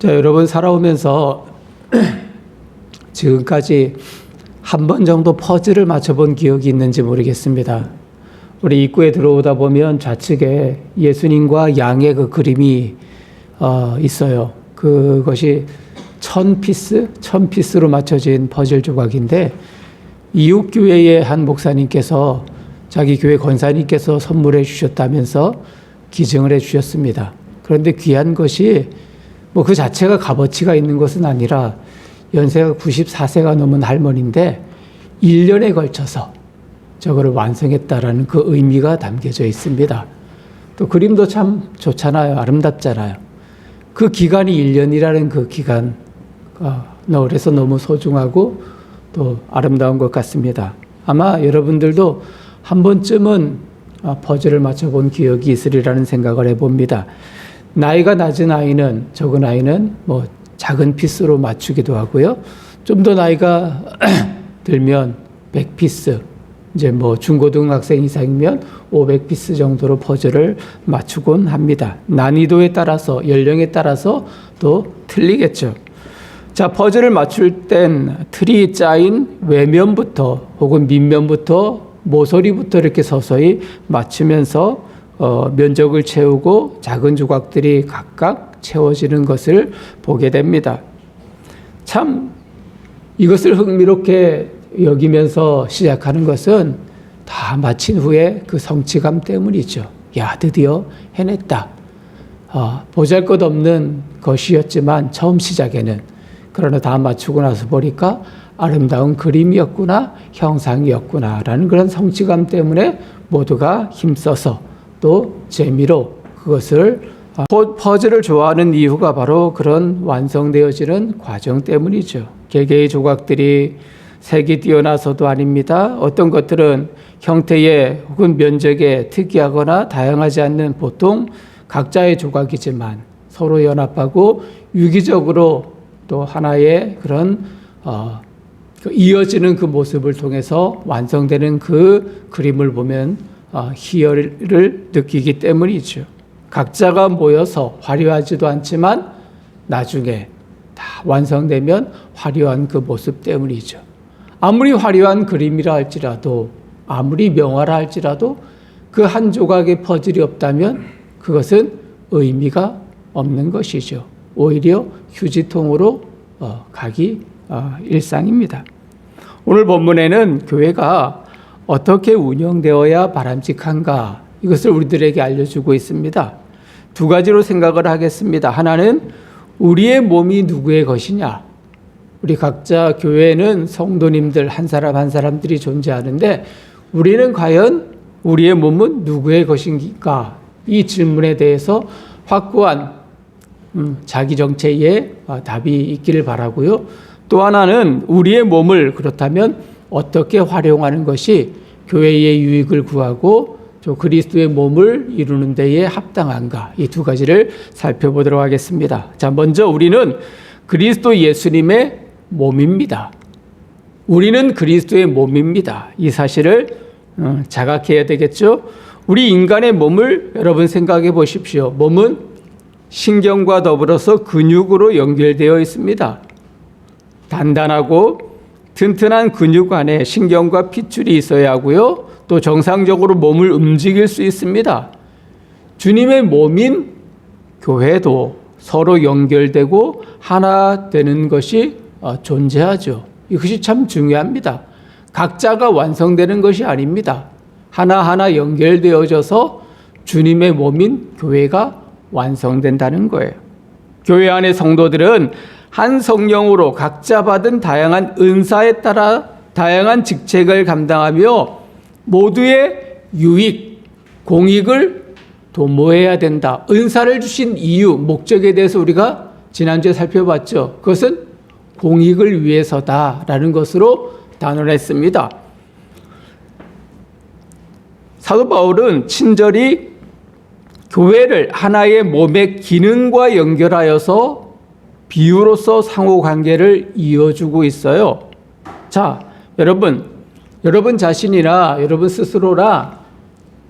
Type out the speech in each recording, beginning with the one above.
자, 여러분 살아오면서 지금까지 한 번 정도 퍼즐을 맞춰본 기억이 있는지 모르겠습니다. 우리 입구에 들어오다 보면 좌측에 예수님과 양의 그 그림이 있어요. 그것이 1000피스로 맞춰진 퍼즐 조각인데, 이웃 교회의 한 목사님께서 자기 교회 권사님께서 선물해 주셨다면서 기증을 해 주셨습니다. 그런데 귀한 것이 그 자체가 값어치가 있는 것은 아니라, 연세가 94세가 넘은 할머니인데 1년에 걸쳐서 저거를 완성했다라는 그 의미가 담겨져 있습니다. 또 그림도 참 좋잖아요. 아름답잖아요. 그 기간이 1년이라는 그 기간, 그래서 너무 소중하고 또 아름다운 것 같습니다. 아마 여러분들도 한 번쯤은 퍼즐을 맞춰본 기억이 있으리라는 생각을 해봅니다. 나이가 낮은 아이는, 적은 아이는 작은 피스로 맞추기도 하고요. 좀 더 나이가 들면 100피스, 이제 중고등학생 이상이면 500피스 정도로 퍼즐을 맞추곤 합니다. 난이도에 따라서, 연령에 따라서 또 틀리겠죠. 자, 퍼즐을 맞출 땐 틀이 짜인 외면부터 혹은 밑면부터 모서리부터 이렇게 서서히 맞추면서 면적을 채우고 작은 조각들이 각각 채워지는 것을 보게 됩니다. 참 이것을 흥미롭게 여기면서 시작하는 것은 다 마친 후에 그 성취감 때문이죠. 야, 드디어 해냈다. 보잘것없는 것이었지만 처음 시작에는, 그러나 다 맞추고 나서 보니까 아름다운 그림이었구나, 형상이었구나라는 그런 성취감 때문에 모두가 힘써서 또 재미로 그것을, 퍼즐을 좋아하는 이유가 바로 그런 완성되어지는 과정 때문이죠. 개개의 조각들이 색이 뛰어나서도 아닙니다. 어떤 것들은 형태에 혹은 면적에 특이하거나 다양하지 않는 보통 각자의 조각이지만 서로 연합하고 유기적으로 또 하나의 그런 이어지는 그 모습을 통해서 완성되는 그 그림을 보면 희열을 느끼기 때문이죠. 각자가 모여서 화려하지도 않지만 나중에 다 완성되면 화려한 그 모습 때문이죠. 아무리 화려한 그림이라 할지라도, 아무리 명화라 할지라도 그 한 조각의 퍼즐이 없다면 그것은 의미가 없는 것이죠. 오히려 휴지통으로 가기 일상입니다. 오늘 본문에는 교회가 어떻게 운영되어야 바람직한가, 이것을 우리들에게 알려주고 있습니다. 두 가지로 생각을 하겠습니다. 하나는 우리의 몸이 누구의 것이냐. 우리 각자 교회에는 성도님들 한 사람 한 사람들이 존재하는데, 우리는 과연 우리의 몸은 누구의 것인가? 이 질문에 대해서 확고한 자기 정체의 답이 있기를 바라고요. 또 하나는 우리의 몸을 그렇다면 어떻게 활용하는 것이 교회의 유익을 구하고 또 그리스도의 몸을 이루는 데에 합당한가, 이 두 가지를 살펴보도록 하겠습니다. 자, 먼저 우리는 그리스도 예수님의 몸입니다. 우리는 그리스도의 몸입니다. 이 사실을 자각해야 되겠죠. 우리 인간의 몸을 여러분 생각해 보십시오. 몸은 신경과 더불어서 근육으로 연결되어 있습니다. 단단하고 튼튼한 근육 안에 신경과 핏줄이 있어야 하고요. 또 정상적으로 몸을 움직일 수 있습니다. 주님의 몸인 교회도 서로 연결되고 하나 되는 것이 존재하죠. 이것이 참 중요합니다. 각자가 완성되는 것이 아닙니다. 하나하나 연결되어져서 주님의 몸인 교회가 완성된다는 거예요. 교회 안의 성도들은 한 성령으로 각자 받은 다양한 은사에 따라 다양한 직책을 감당하며 모두의 유익, 공익을 도모해야 된다. 은사를 주신 이유, 목적에 대해서 우리가 지난주에 살펴봤죠. 그것은 공익을 위해서다라는 것으로 단언했습니다. 사도 바울은 친절히 교회를 하나의 몸의 기능과 연결하여서 비유로서 상호관계를 이어주고 있어요. 자, 여러분 자신이나 여러분 스스로나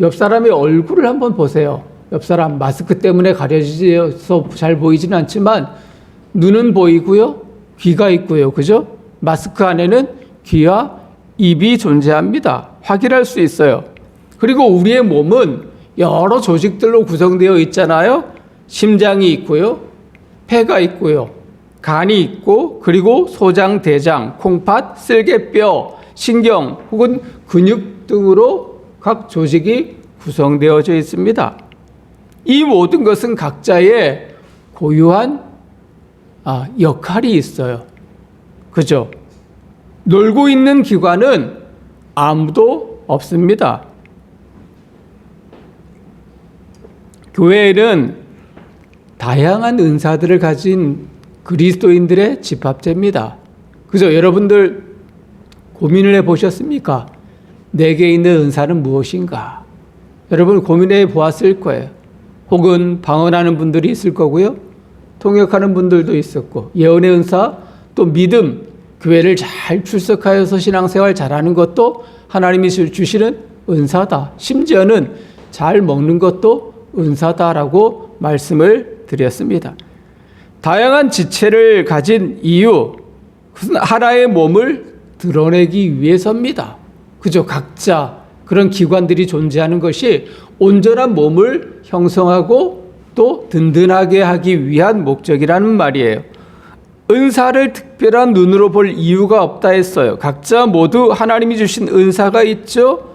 옆 사람의 얼굴을 한번 보세요. 옆 사람 마스크 때문에 가려져서 잘 보이지는 않지만 눈은 보이고요. 귀가 있고요. 그죠? 마스크 안에는 귀와 입이 존재합니다. 확인할 수 있어요. 그리고 우리의 몸은 여러 조직들로 구성되어 있잖아요. 심장이 있고요. 폐가 있고요. 간이 있고, 그리고 소장, 대장, 콩팥, 쓸개뼈, 신경 혹은 근육 등으로 각 조직이 구성되어져 있습니다. 이 모든 것은 각자의 고유한 역할이 있어요. 그죠? 놀고 있는 기관은 아무도 없습니다. 교회는 다양한 은사들을 가진 그리스도인들의 집합체입니다. 그죠? 여러분들 고민을 해보셨습니까? 내게 있는 은사는 무엇인가? 여러분 고민해 보았을 거예요. 혹은 방언하는 분들이 있을 거고요. 통역하는 분들도 있었고, 예언의 은사, 또 믿음, 교회를 잘 출석하여서 신앙생활 잘하는 것도 하나님이 주시는 은사다. 심지어는 잘 먹는 것도 은사다라고 말씀을 드렸습니다. 다양한 지체를 가진 이유, 그것은 하나의 몸을 드러내기 위해서입니다. 그죠? 각자 그런 기관들이 존재하는 것이 온전한 몸을 형성하고 또 든든하게 하기 위한 목적이라는 말이에요. 은사를 특별한 눈으로 볼 이유가 없다 했어요. 각자 모두 하나님이 주신 은사가 있죠.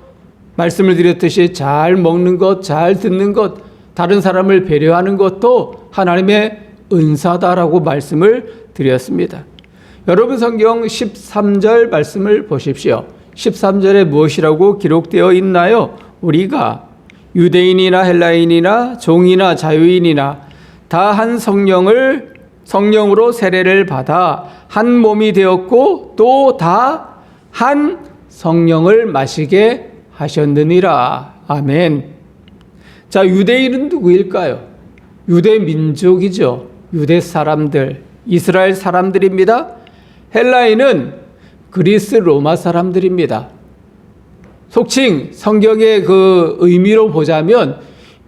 말씀을 드렸듯이 잘 먹는 것, 잘 듣는 것, 다른 사람을 배려하는 것도 하나님의 은사다라고 말씀을 드렸습니다. 여러분 성경 13절 말씀을 보십시오. 13절에 무엇이라고 기록되어 있나요? 우리가 유대인이나 헬라인이나 종이나 자유인이나 다 한 성령으로 세례를 받아 한 몸이 되었고 또 다 한 성령을 마시게 하셨느니라. 아멘. 자, 유대인은 누구일까요? 유대 민족이죠. 유대 사람들, 이스라엘 사람들입니다. 헬라인은 그리스 로마 사람들입니다. 속칭 성경의 그 의미로 보자면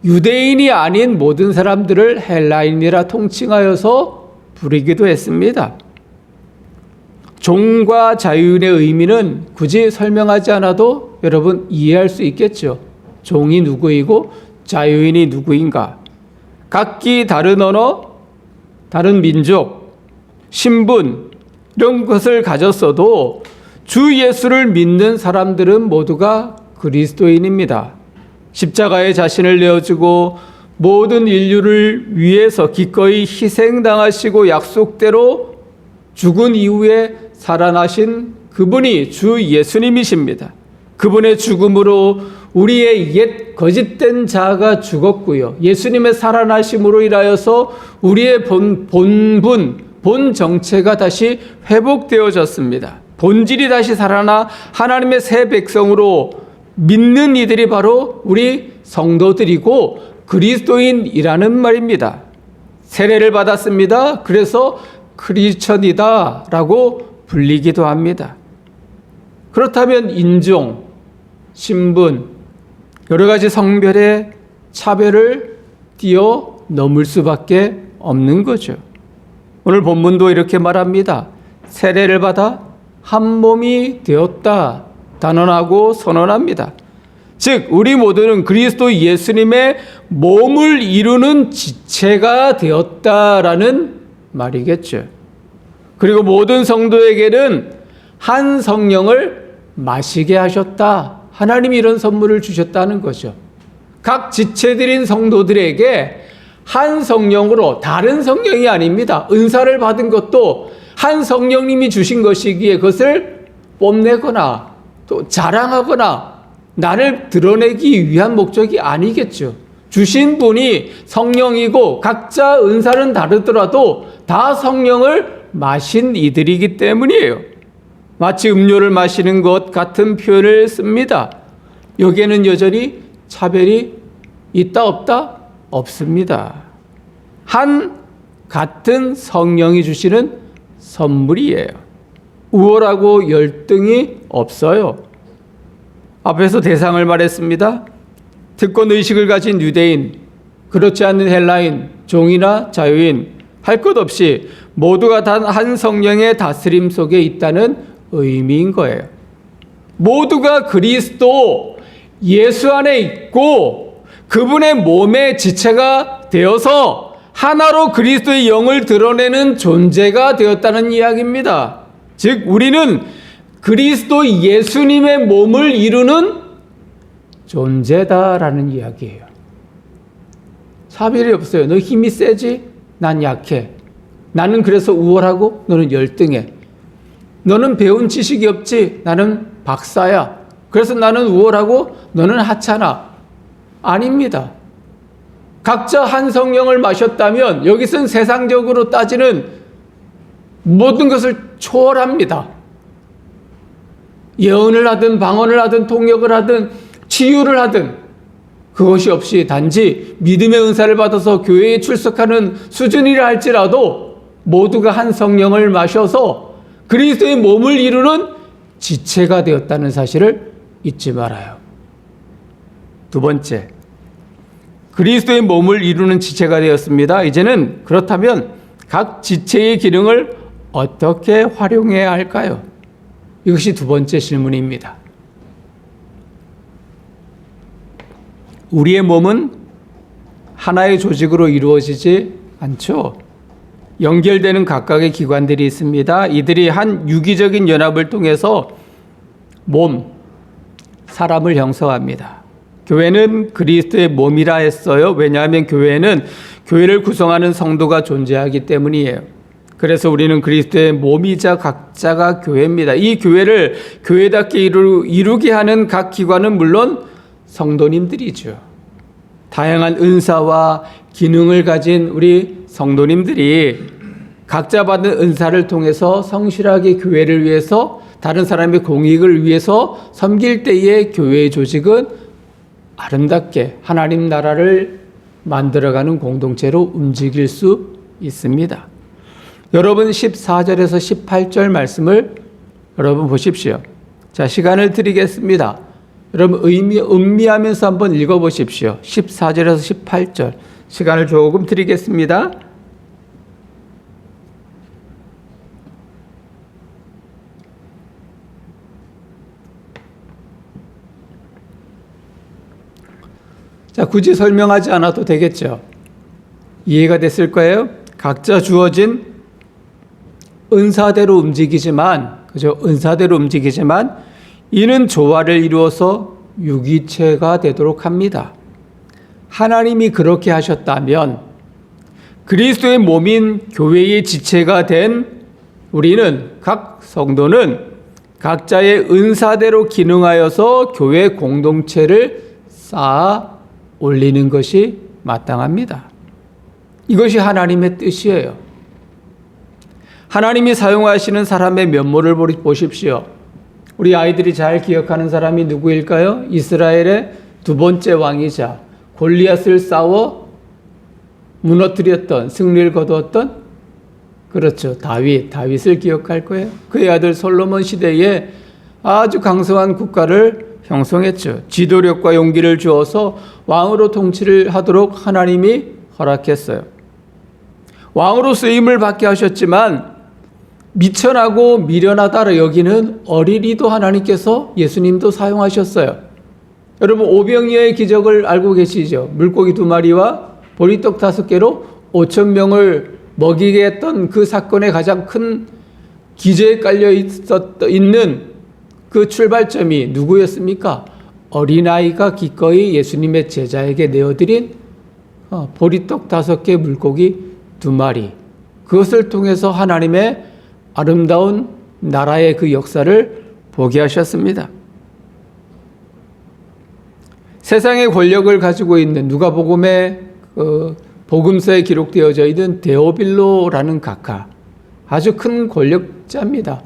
유대인이 아닌 모든 사람들을 헬라인이라 통칭하여서 부르기도 했습니다. 종과 자유인의 의미는 굳이 설명하지 않아도 여러분 이해할 수 있겠죠. 종이 누구이고 자유인이 누구인가. 각기 다른 언어, 다른 민족, 신분 이런 것을 가졌어도 주 예수를 믿는 사람들은 모두가 그리스도인입니다. 십자가에 자신을 내어주고 모든 인류를 위해서 기꺼이 희생당하시고 약속대로 죽은 이후에 살아나신 그분이 주 예수님이십니다. 그분의 죽음으로 우리의 옛 거짓된 자아가 죽었고요. 예수님의 살아나심으로 인하여서 우리의 본 정체가 다시 회복되어졌습니다. 본질이 다시 살아나 하나님의 새 백성으로 믿는 이들이 바로 우리 성도들이고 그리스도인이라는 말입니다. 세례를 받았습니다. 그래서 크리스천이다 라고 불리기도 합니다. 그렇다면 인종, 신분, 여러 가지 성별의 차별을 뛰어넘을 수밖에 없는 거죠. 오늘 본문도 이렇게 말합니다. 세례를 받아 한 몸이 되었다 단언하고 선언합니다. 즉 우리 모두는 그리스도 예수님의 몸을 이루는 지체가 되었다라는 말이겠죠. 그리고 모든 성도에게는 한 성령을 마시게 하셨다. 하나님이 이런 선물을 주셨다는 거죠. 각 지체들인 성도들에게 한 성령으로, 다른 성령이 아닙니다. 은사를 받은 것도 한 성령님이 주신 것이기에 그것을 뽐내거나 또 자랑하거나 나를 드러내기 위한 목적이 아니겠죠. 주신 분이 성령이고 각자 은사는 다르더라도 다 성령을 마신 이들이기 때문이에요. 마치 음료를 마시는 것 같은 표현을 씁니다. 여기에는 여전히 차별이 있다 없다? 없습니다. 한 같은 성령이 주시는 선물이에요. 우월하고 열등이 없어요. 앞에서 대상을 말했습니다. 특권 의식을 가진 유대인, 그렇지 않은 헬라인, 종이나 자유인 할 것 없이 모두가 단 한 성령의 다스림 속에 있다는 의미인 거예요. 모두가 그리스도 예수 안에 있고 그분의 몸의 지체가 되어서 하나로 그리스도의 영을 드러내는 존재가 되었다는 이야기입니다. 즉 우리는 그리스도 예수님의 몸을 이루는 존재다라는 이야기예요. 차별이 없어요. 너 힘이 세지? 난 약해. 나는 그래서 우월하고 너는 열등해. 너는 배운 지식이 없지? 나는 박사야. 그래서 나는 우월하고 너는 하찮아. 아닙니다. 각자 한 성령을 마셨다면 여기서는 세상적으로 따지는 모든 것을 초월합니다. 예언을 하든 방언을 하든 통역을 하든 치유를 하든 그것이 없이 단지 믿음의 은사를 받아서 교회에 출석하는 수준이라 할지라도 모두가 한 성령을 마셔서 그리스도의 몸을 이루는 지체가 되었다는 사실을 잊지 말아요. 두 번째, 그리스도의 몸을 이루는 지체가 되었습니다. 이제는 그렇다면 각 지체의 기능을 어떻게 활용해야 할까요? 이것이 두 번째 질문입니다. 우리의 몸은 하나의 조직으로 이루어지지 않죠. 연결되는 각각의 기관들이 있습니다. 이들이 한 유기적인 연합을 통해서 사람을 형성합니다. 교회는 그리스도의 몸이라 했어요. 왜냐하면 교회는 교회를 구성하는 성도가 존재하기 때문이에요. 그래서 우리는 그리스도의 몸이자 각자가 교회입니다. 이 교회를 교회답게 이루게 하는 각 기관은 물론 성도님들이죠. 다양한 은사와 기능을 가진 우리 성도님들이 각자 받은 은사를 통해서 성실하게 교회를 위해서 다른 사람의 공익을 위해서 섬길 때에 교회의 조직은 아름답게 하나님 나라를 만들어가는 공동체로 움직일 수 있습니다. 여러분 14절에서 18절 말씀을 여러분 보십시오. 자, 시간을 드리겠습니다. 여러분 음미하면서 한번 읽어보십시오. 14절에서 18절 시간을 조금 드리겠습니다. 자, 굳이 설명하지 않아도 되겠죠. 이해가 됐을 거예요. 각자 주어진 은사대로 움직이지만, 그죠? 은사대로 움직이지만, 이는 조화를 이루어서 유기체가 되도록 합니다. 하나님이 그렇게 하셨다면, 그리스도의 몸인 교회의 지체가 된 우리는, 각 성도는 각자의 은사대로 기능하여서 교회 공동체를 쌓아 올리는 것이 마땅합니다. 이것이 하나님의 뜻이에요. 하나님이 사용하시는 사람의 면모를 보십시오. 우리 아이들이 잘 기억하는 사람이 누구일까요? 이스라엘의 두 번째 왕이자 골리앗을 싸워 무너뜨렸던, 승리를 거두었던, 그렇죠, 다윗을 기억할 거예요. 그의 아들 솔로몬 시대에 아주 강성한 국가를 형성했죠. 지도력과 용기를 주어서 왕으로 통치를 하도록 하나님이 허락했어요. 왕으로 쓰임을 받게 하셨지만 미천하고 미련하다 여기는 어린이도 하나님께서 예수님도 사용하셨어요. 여러분 오병이어의 기적을 알고 계시죠? 물고기 2마리와 보리떡 5개로 5,000명을 먹이게 했던 그 사건의 가장 큰 기저에 깔려 있는 그 출발점이 누구였습니까? 어린아이가 기꺼이 예수님의 제자에게 내어드린 보리떡 5개, 물고기 2마리. 그것을 통해서 하나님의 아름다운 나라의 그 역사를 보게 하셨습니다. 세상의 권력을 가지고 있는 누가복음의 복음서에 기록되어져 있는 데오빌로라는 각하, 아주 큰 권력자입니다.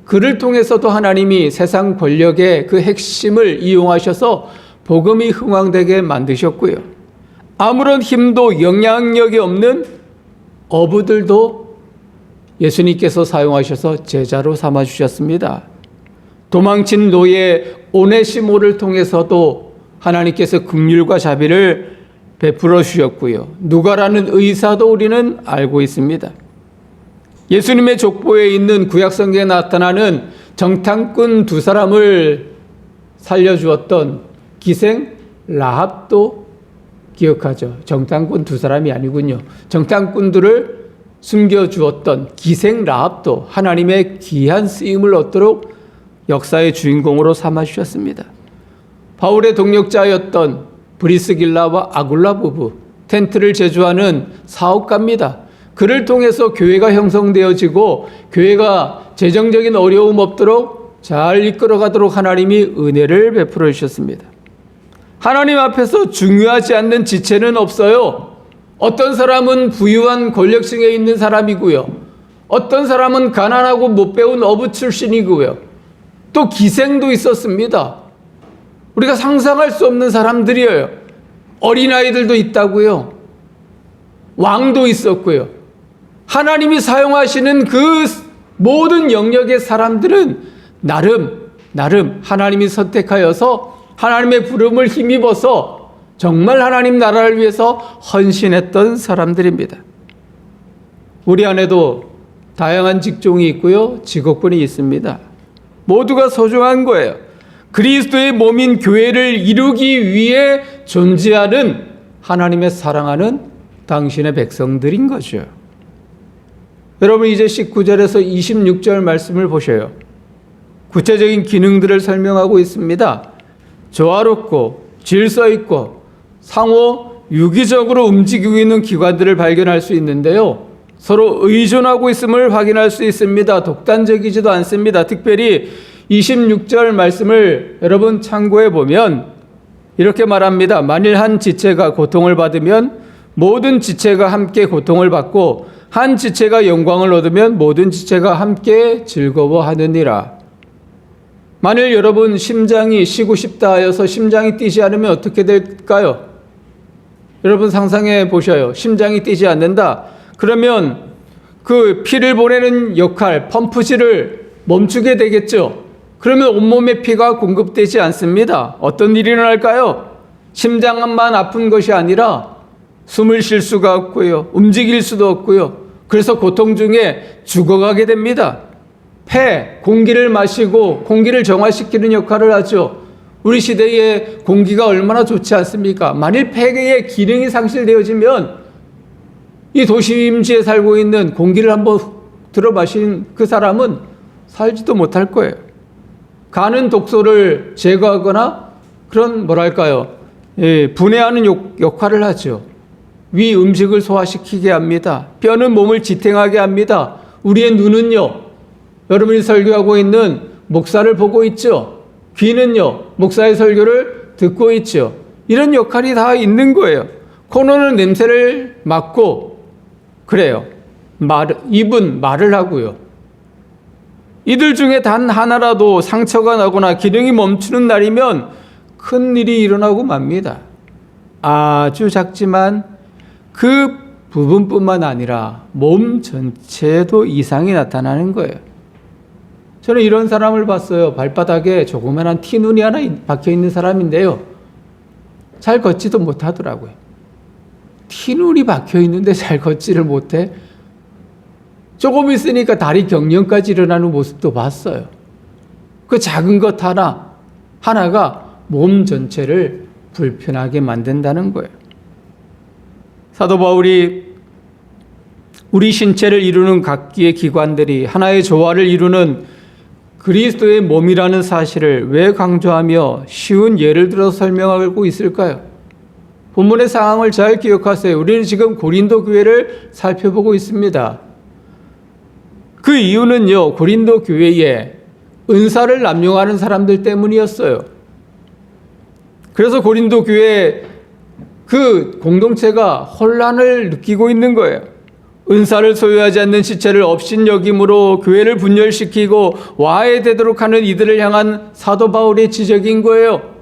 그를 통해서도 하나님이 세상 권력의 그 핵심을 이용하셔서 복음이 흥왕되게 만드셨고요. 아무런 힘도 영향력이 없는 어부들도 예수님께서 사용하셔서 제자로 삼아주셨습니다. 도망친 노예 오네시모를 통해서도 하나님께서 긍휼과 자비를 베풀어 주셨고요. 누가라는 의사도 우리는 알고 있습니다. 예수님의 족보에 있는 구약 성경에 나타나는 정탐꾼 두 사람을 살려주었던 기생 라합도 기억하죠. 정탐꾼 두 사람이 아니군요. 정탐꾼들을 숨겨주었던 기생 라합도 하나님의 귀한 쓰임을 얻도록 역사의 주인공으로 삼아주셨습니다. 바울의 동력자였던 브리스길라와 아굴라 부부, 텐트를 제조하는 사업가입니다. 그를 통해서 교회가 형성되어지고 교회가 재정적인 어려움 없도록 잘 이끌어가도록 하나님이 은혜를 베풀어 주셨습니다. 하나님 앞에서 중요하지 않는 지체는 없어요. 어떤 사람은 부유한 권력층에 있는 사람이고요. 어떤 사람은 가난하고 못 배운 어부 출신이고요. 또 기생도 있었습니다. 우리가 상상할 수 없는 사람들이에요. 어린아이들도 있다고요. 왕도 있었고요. 하나님이 사용하시는 그 모든 영역의 사람들은 나름 하나님이 선택하여서 하나님의 부름을 힘입어서 정말 하나님 나라를 위해서 헌신했던 사람들입니다. 우리 안에도 다양한 직종이 있고요. 직업군이 있습니다. 모두가 소중한 거예요. 그리스도의 몸인 교회를 이루기 위해 존재하는 하나님의 사랑하는 당신의 백성들인 거죠. 여러분 이제 19절에서 26절 말씀을 보셔요. 구체적인 기능들을 설명하고 있습니다. 조화롭고 질서 있고 상호 유기적으로 움직이고 있는 기관들을 발견할 수 있는데요. 서로 의존하고 있음을 확인할 수 있습니다. 독단적이지도 않습니다. 특별히 26절 말씀을 여러분 참고해 보면 이렇게 말합니다. 만일 한 지체가 고통을 받으면 모든 지체가 함께 고통을 받고 한 지체가 영광을 얻으면 모든 지체가 함께 즐거워하느니라. 만일 여러분 심장이 쉬고 싶다 하여서 심장이 뛰지 않으면 어떻게 될까요? 여러분 상상해 보셔요. 심장이 뛰지 않는다. 그러면 그 피를 보내는 역할, 펌프질을 멈추게 되겠죠. 그러면 온몸에 피가 공급되지 않습니다. 어떤 일이 일어날까요? 심장만 아픈 것이 아니라 숨을 쉴 수가 없고요. 움직일 수도 없고요. 그래서 고통 중에 죽어가게 됩니다. 폐, 공기를 마시고 공기를 정화시키는 역할을 하죠. 우리 시대에 공기가 얼마나 좋지 않습니까? 만일 폐의 기능이 상실되어지면 이 도심지에 살고 있는 공기를 한번 들어 마신 그 사람은 살지도 못할 거예요. 가는 독소를 제거하거나 그런 분해하는 역할을 하죠. 위 음식을 소화시키게 합니다. 뼈는 몸을 지탱하게 합니다. 우리의 눈은요, 여러분이 설교하고 있는 목사를 보고 있죠. 귀는요, 목사의 설교를 듣고 있죠. 이런 역할이 다 있는 거예요. 코는 냄새를 맡고 그래요. 입은 말을 하고요. 이들 중에 단 하나라도 상처가 나거나 기능이 멈추는 날이면 큰 일이 일어나고 맙니다. 아주 작지만 그 부분뿐만 아니라 몸 전체에도 이상이 나타나는 거예요. 저는 이런 사람을 봤어요. 발바닥에 조그만한 티눈이 하나 박혀 있는 사람인데요. 잘 걷지도 못하더라고요. 티눈이 박혀 있는데 잘 걷지를 못해. 조금 있으니까 다리 경련까지 일어나는 모습도 봤어요. 그 작은 것 하나가 몸 전체를 불편하게 만든다는 거예요. 사도 바울이 우리 신체를 이루는 각기의 기관들이 하나의 조화를 이루는 그리스도의 몸이라는 사실을 왜 강조하며 쉬운 예를 들어 설명하고 있을까요? 본문의 상황을 잘 기억하세요. 우리는 지금 고린도 교회를 살펴보고 있습니다. 그 이유는요, 고린도 교회에 은사를 남용하는 사람들 때문이었어요. 그래서 고린도 교회 그 공동체가 혼란을 느끼고 있는 거예요. 은사를 소유하지 않는 지체를 업신여김으로 교회를 분열시키고 와해되도록 하는 이들을 향한 사도 바울의 지적인 거예요.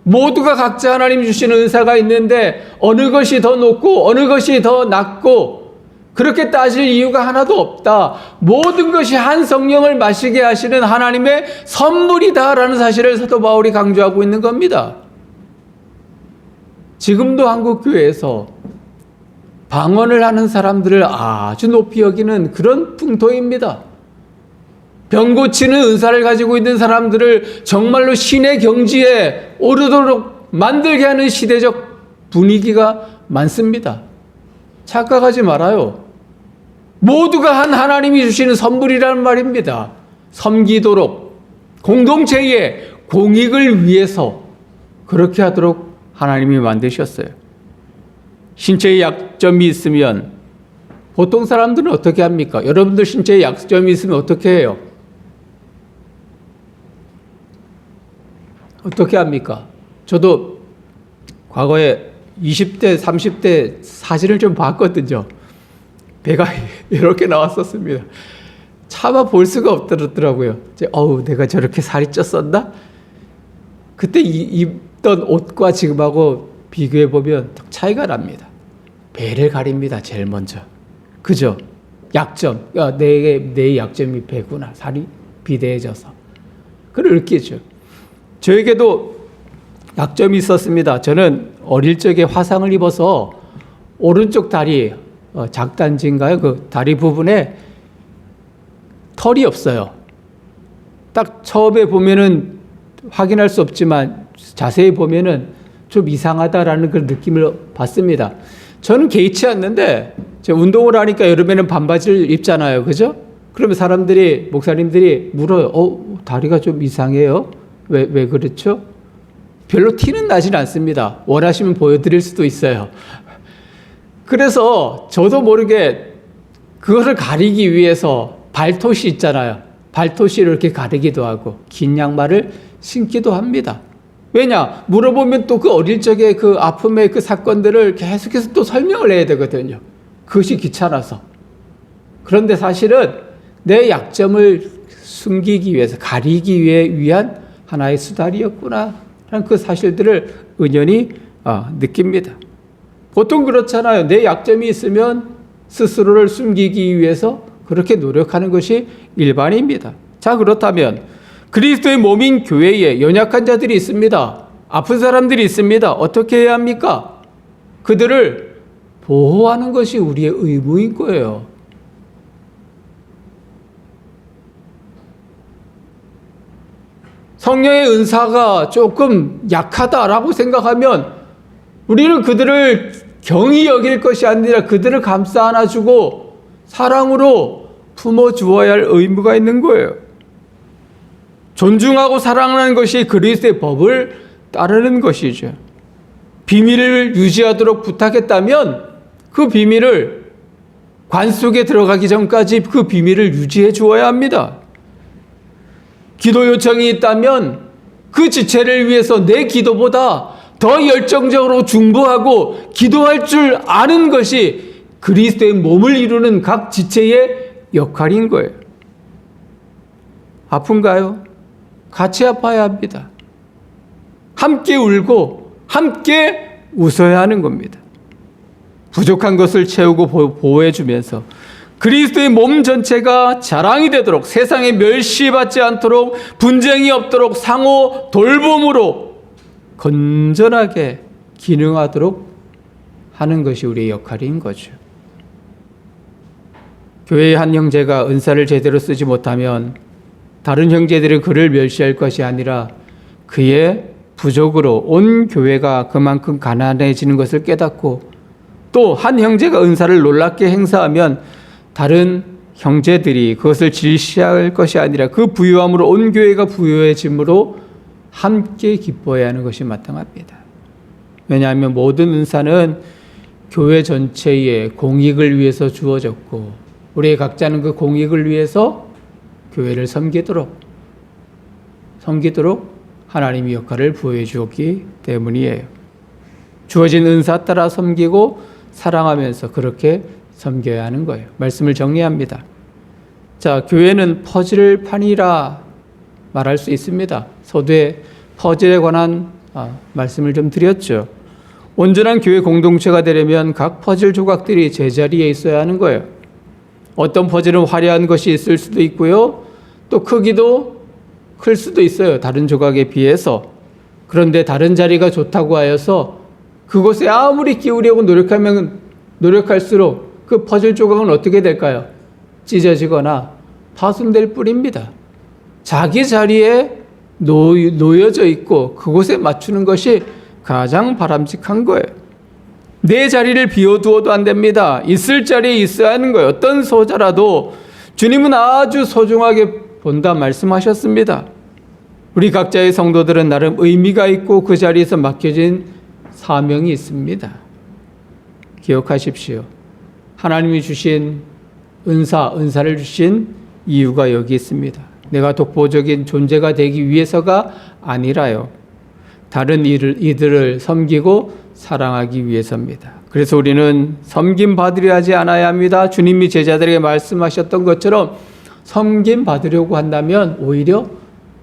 모두가 각자 하나님 주시는 은사가 있는데 어느 것이 더 높고 어느 것이 더 낮고 그렇게 따질 이유가 하나도 없다. 모든 것이 한 성령을 마시게 하시는 하나님의 선물이다라는 사실을 사도 바울이 강조하고 있는 겁니다. 지금도 한국 교회에서 방언을 하는 사람들을 아주 높이 여기는 그런 풍토입니다. 병 고치는 은사를 가지고 있는 사람들을 정말로 신의 경지에 오르도록 만들게 하는 시대적 분위기가 많습니다. 착각하지 말아요. 모두가 한 하나님이 주시는 선물이라는 말입니다. 섬기도록 공동체의 공익을 위해서 그렇게 하도록 하나님이 만드셨어요. 신체에 약점이 있으면 보통 사람들은 어떻게 합니까? 여러분들 신체에 약점이 있으면 어떻게 해요? 어떻게 합니까? 저도 과거에 20대, 30대 사진을 좀 봤거든요. 배가 이렇게 나왔었습니다. 차마 볼 수가 없더라고요. 내가 저렇게 살이 쪘었나? 그때 입던 옷과 지금하고 비교해 보면 차이가 납니다. 배를 가립니다. 제일 먼저. 그죠? 약점. 내 약점이 배구나. 살이 비대해져서. 그걸 느끼죠. 저에게도 약점이 있었습니다. 저는 어릴 적에 화상을 입어서 오른쪽 다리, 작단지인가요? 그 다리 부분에 털이 없어요. 딱 처음에 보면은 확인할 수 없지만 자세히 보면은 좀 이상하다라는 그런 느낌을 받습니다. 저는 개의치 않는데 운동을 하니까 여름에는 반바지를 입잖아요. 그죠? 그러면 사람들이, 목사님들이 물어요. 다리가 좀 이상해요? 왜 그렇죠? 별로 티는 나진 않습니다. 원하시면 보여드릴 수도 있어요. 그래서 저도 모르게 그것을 가리기 위해서 발토시 있잖아요. 발토시를 이렇게 가리기도 하고 긴 양말을 신기도 합니다. 왜냐? 물어보면 또 그 어릴 적에 그 아픔의 그 사건들을 계속해서 또 설명을 해야 되거든요. 그것이 귀찮아서. 그런데 사실은 내 약점을 숨기기 위해서, 가리기 위한 하나의 수단이었구나 하는 그 사실들을 은연히 느낍니다. 보통 그렇잖아요. 내 약점이 있으면 스스로를 숨기기 위해서 그렇게 노력하는 것이 일반입니다. 자, 그렇다면 그리스도의 몸인 교회에 연약한 자들이 있습니다. 아픈 사람들이 있습니다. 어떻게 해야 합니까? 그들을 보호하는 것이 우리의 의무인 거예요. 성령의 은사가 조금 약하다라고 생각하면 우리는 그들을 경히 여길 것이 아니라 그들을 감싸 안아주고 사랑으로 품어주어야 할 의무가 있는 거예요. 존중하고 사랑하는 것이 그리스도의 법을 따르는 것이죠. 비밀을 유지하도록 부탁했다면 그 비밀을 관 속에 들어가기 전까지 그 비밀을 유지해 주어야 합니다. 기도 요청이 있다면 그 지체를 위해서 내 기도보다 더 열정적으로 중보하고 기도할 줄 아는 것이 그리스도의 몸을 이루는 각 지체의 역할인 거예요. 아픈가요? 같이 아파야 합니다. 함께 울고 함께 웃어야 하는 겁니다. 부족한 것을 채우고 보호해 주면서 그리스도의 몸 전체가 자랑이 되도록, 세상에 멸시받지 않도록, 분쟁이 없도록 상호 돌봄으로 건전하게 기능하도록 하는 것이 우리의 역할인 거죠. 교회의 한 형제가 은사를 제대로 쓰지 못하면 다른 형제들이 그를 멸시할 것이 아니라 그의 부족으로 온 교회가 그만큼 가난해지는 것을 깨닫고, 또 한 형제가 은사를 놀랍게 행사하면 다른 형제들이 그것을 질시할 것이 아니라 그 부유함으로 온 교회가 부유해짐으로 함께 기뻐해야 하는 것이 마땅합니다. 왜냐하면 모든 은사는 교회 전체의 공익을 위해서 주어졌고, 우리 각자는 그 공익을 위해서 교회를 섬기도록 하나님의 역할을 부여해 주었기 때문이에요. 주어진 은사 따라 섬기고 사랑하면서 그렇게 섬겨야 하는 거예요. 말씀을 정리합니다. 자, 교회는 퍼즐 판이라 말할 수 있습니다. 서두에 퍼즐에 관한 말씀을 좀 드렸죠. 온전한 교회 공동체가 되려면 각 퍼즐 조각들이 제자리에 있어야 하는 거예요. 어떤 퍼즐은 화려한 것이 있을 수도 있고요. 또 크기도 클 수도 있어요. 다른 조각에 비해서. 그런데 다른 자리가 좋다고 하여서 그곳에 아무리 끼우려고 노력하면 노력할수록 그 퍼즐 조각은 어떻게 될까요? 찢어지거나 파손될 뿐입니다. 자기 자리에 놓여져 있고 그곳에 맞추는 것이 가장 바람직한 거예요. 내 자리를 비워두어도 안 됩니다. 있을 자리에 있어야 하는 거예요. 어떤 소자라도 주님은 아주 소중하게 본다 말씀하셨습니다. 우리 각자의 성도들은 나름 의미가 있고 그 자리에서 맡겨진 사명이 있습니다. 기억하십시오. 하나님이 주신 은사를 주신 이유가 여기 있습니다. 내가 독보적인 존재가 되기 위해서가 아니라요. 다른 이들을 섬기고 사랑하기 위해서입니다. 그래서 우리는 섬김 받으려 하지 않아야 합니다. 주님이 제자들에게 말씀하셨던 것처럼 섬김 받으려고 한다면 오히려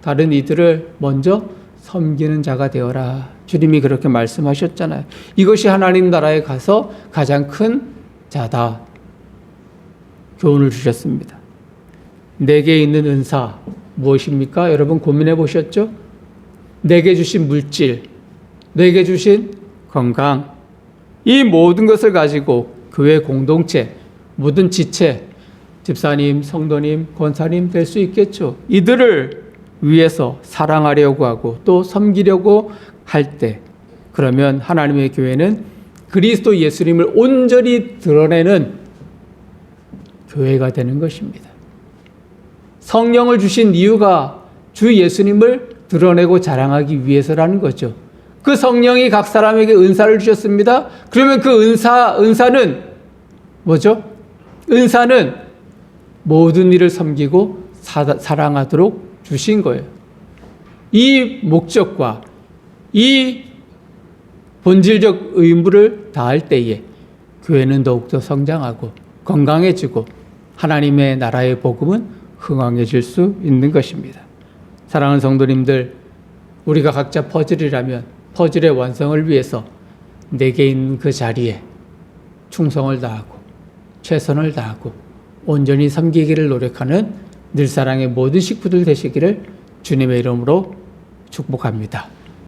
다른 이들을 먼저 섬기는 자가 되어라. 주님이 그렇게 말씀하셨잖아요. 이것이 하나님 나라에 가서 가장 큰 자다. 교훈을 주셨습니다. 내게 있는 은사 무엇입니까? 여러분 고민해 보셨죠? 내게 주신 물질, 내게 주신 건강, 이 모든 것을 가지고 교회 공동체, 모든 지체, 집사님, 성도님, 권사님 될 수 있겠죠. 이들을 위해서 사랑하려고 하고 또 섬기려고 할 때, 그러면 하나님의 교회는 그리스도 예수님을 온전히 드러내는 교회가 되는 것입니다. 성령을 주신 이유가 주 예수님을 드러내고 자랑하기 위해서라는 거죠. 그 성령이 각 사람에게 은사를 주셨습니다. 그러면 그 은사는 뭐죠? 은사는 모든 일을 섬기고 사랑하도록 주신 거예요. 이 목적과 이 본질적 의무를 다할 때에 교회는 더욱더 성장하고 건강해지고 하나님의 나라의 복음은 흥왕해질 수 있는 것입니다. 사랑하는 성도님들, 우리가 각자 퍼즐이라면 퍼즐의 완성을 위해서 내게 있는 그 자리에 충성을 다하고 최선을 다하고 온전히 섬기기를 노력하는 늘사랑의 모든 식구들 되시기를 주님의 이름으로 축복합니다.